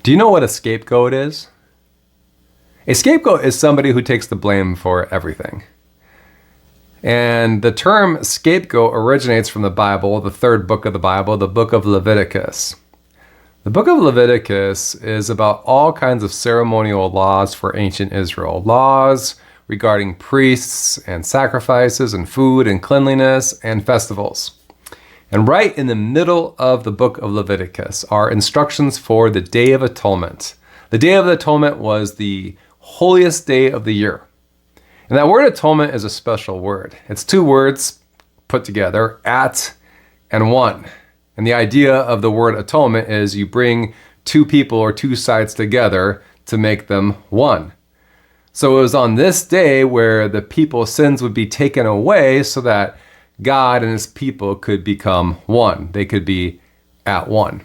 Do you know what a scapegoat is? A scapegoat is somebody who takes the blame for everything. And the term scapegoat originates from the Bible, the third book of the Bible, the book of Leviticus. The book of Leviticus is about all kinds of ceremonial laws for ancient Israel. Laws regarding priests and sacrifices and food and cleanliness and festivals. And right in the middle of the book of Leviticus are instructions for the Day of Atonement. The Day of Atonement was the holiest day of the year. And that word atonement is a special word. It's two words put together, at and one. And the idea of the word atonement is you bring two people or two sides together to make them one. So it was on this day where the people's sins would be taken away so that God and his people could become one. They could be at one.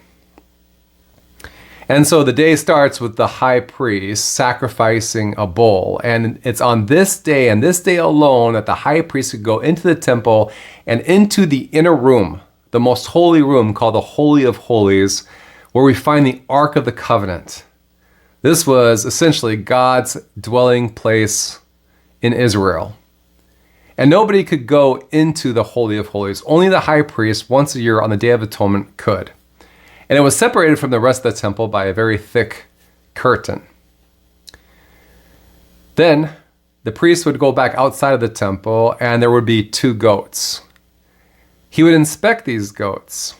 And so the day starts with the high priest sacrificing a bull. And it's on this day and this day alone that the high priest could go into the temple and into the inner room, the most holy room called the Holy of Holies, where we find the Ark of the Covenant. This was essentially God's dwelling place in Israel. And nobody could go into the Holy of Holies. Only the high priest, once a year on the Day of Atonement, could. And it was separated from the rest of the temple by a very thick curtain. Then the priest would go back outside of the temple, and there would be two goats. He would inspect these goats,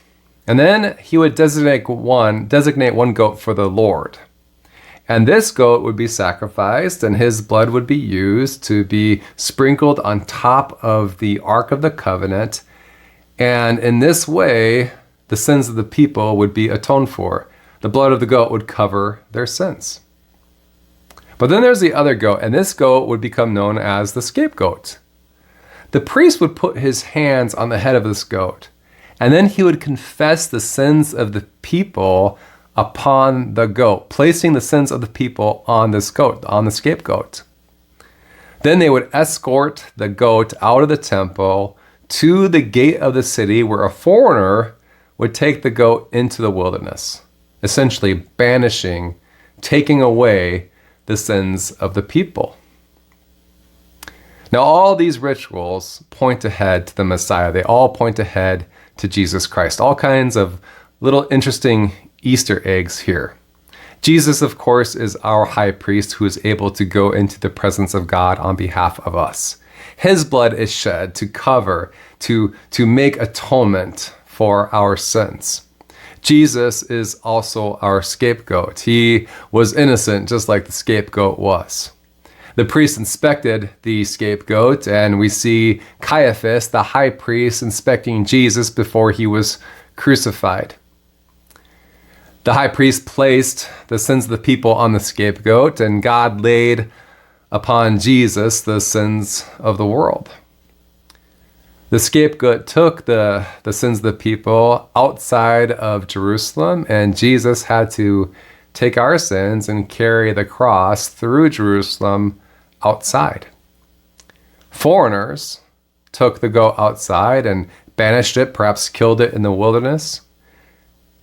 and then he would designate one goat for the Lord. And this goat would be sacrificed, and his blood would be used to be sprinkled on top of the Ark of the Covenant. And in this way, the sins of the people would be atoned for. The blood of the goat would cover their sins. But then there's the other goat, and this goat would become known as the scapegoat. The priest would put his hands on the head of this goat, and then he would confess the sins of the people upon the goat, placing the sins of the people on this goat, on the scapegoat. Then they would escort the goat out of the temple to the gate of the city, where a foreigner would take the goat into the wilderness, essentially banishing, taking away the sins of the people. Now, all these rituals point ahead to the Messiah. They all point ahead to Jesus Christ. All kinds of little interesting Easter eggs here. Jesus, of course, is our high priest who is able to go into the presence of God on behalf of us. His blood is shed to cover, to make atonement for our sins. Jesus is also our scapegoat. He was innocent just like the scapegoat was. The priest inspected the scapegoat, and we see Caiaphas, the high priest, inspecting Jesus before he was crucified. The high priest placed the sins of the people on the scapegoat, and God laid upon Jesus the sins of the world. The scapegoat took the sins of the people outside of Jerusalem, and Jesus had to take our sins and carry the cross through Jerusalem outside. Foreigners took the goat outside and banished it, perhaps killed it in the wilderness.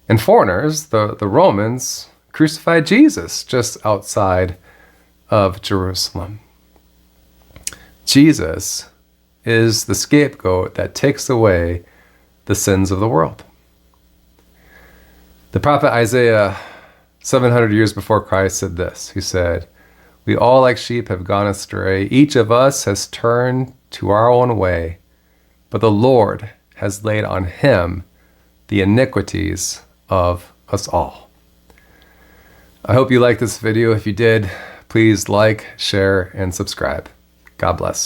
And foreigners, the Romans, crucified Jesus just outside of Jerusalem. Jesus is the scapegoat that takes away the sins of the world. The prophet Isaiah, 700 years before Christ, said this. He said, "We all like sheep have gone astray. Each of us has turned to our own way, but the Lord has laid on him the iniquities of us all." I hope you liked this video. If you did, please like, share, and subscribe. God bless.